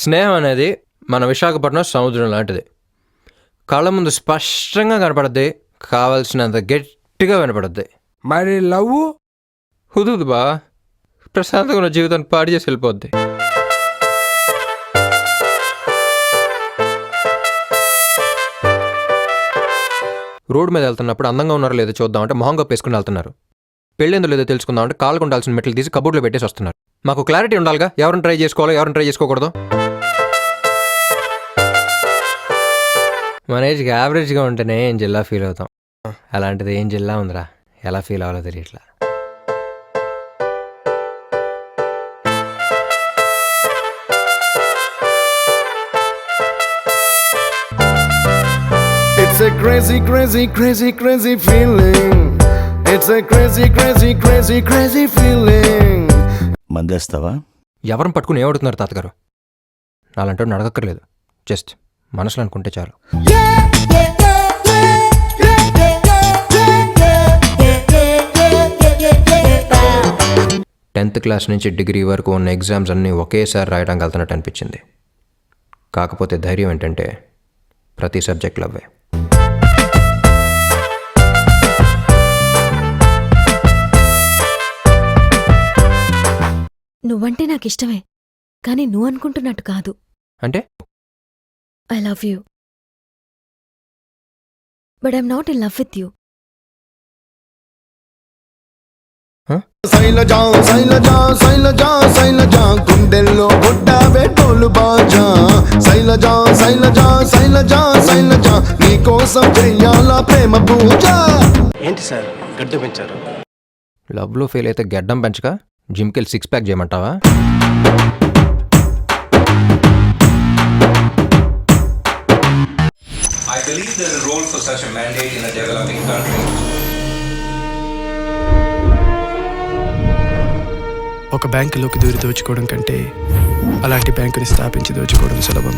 స్నేహం అనేది మన విశాఖపట్నం సముద్రం లాంటిది. కళ్ళ ముందు స్పష్టంగా కనపడద్ది, కావలసినంత గట్టిగా వినపడద్ది. మరి లవ్? హుదుదు బా, ప్రశాంతంగా ఉన్న జీవితాన్ని పాడు చేసి వెళ్ళిపోద్ది. రోడ్డు మీద వెళ్తున్నప్పుడు అందంగా ఉన్నారో లేదో చూద్దామంటే మొహం కప్పేసుకుని వెళ్తున్నారు. పెళ్ళేందో లేదో తెలుసుకుందామంటే కాళ్ళకు ఉండాల్సిన మెట్లు తీసి కబోర్డ్లో పెట్టేసి వస్తున్నారు. మాకు క్లారిటీ ఉండాలిగా, ఎవరిని ట్రై చేసుకోవాలో ఎవరిని ట్రై చేసుకోకూడదు. మన ఏజ్కి యావరేజ్గా ఉంటేనే ఏం జిల్లా ఫీల్ అవుతాం. అలాంటిది ఏం జిల్లా ఉందిరా, ఎలా ఫీల్ అవ్వాలో తెలియట్లా. It's a crazy, crazy, crazy, crazy feeling. It's a crazy, crazy, crazy, crazy feeling. మందేస్తావా? ఎవరిని పట్టుకుని ఏమడుతున్నారు తాతగారు? నాలంటూ నడగక్కర్లేదు, జస్ట్ మనసులో అనుకుంటే చాలు. 10th క్లాస్ నుంచి డిగ్రీ వరకు ఉన్న ఎగ్జామ్స్ అన్నీ ఒకేసారి రాయడానికి వెళ్తున్నట్టు అనిపించింది. కాకపోతే ధైర్యం ఏంటంటే ప్రతి సబ్జెక్ట్ లవ్వే. నువ్వంటే నాకు ఇష్టమే, కానీ నువ్వు అనుకుంటున్నట్టు కాదు. అంటే I love you, but I'm not in love with you. Shailaja Shailaja Shailaja Shailaja గుండెల్లో కొట్టావే డోలు బాజా. శైలజా శైలజా శైలజా శైలజా నీ కోసం చెయ్యాలా ప్రేమ పూజ. ఏంటి సార్ గడ్డ పెంచారు? లవ్లో ఫెయిల్ అయితే గెడ్డం పెంచక జిమ్కి వెళ్ళి 6 ప్యాక్ చేయమంటావా? I believe there's a role for such a mandate in a developing country. ఒక బ్యాంకులోకి దూరి దోచుకోవడం కంటే అలాంటి బ్యాంకుని స్థాపించి దోచుకోవడం సులభం.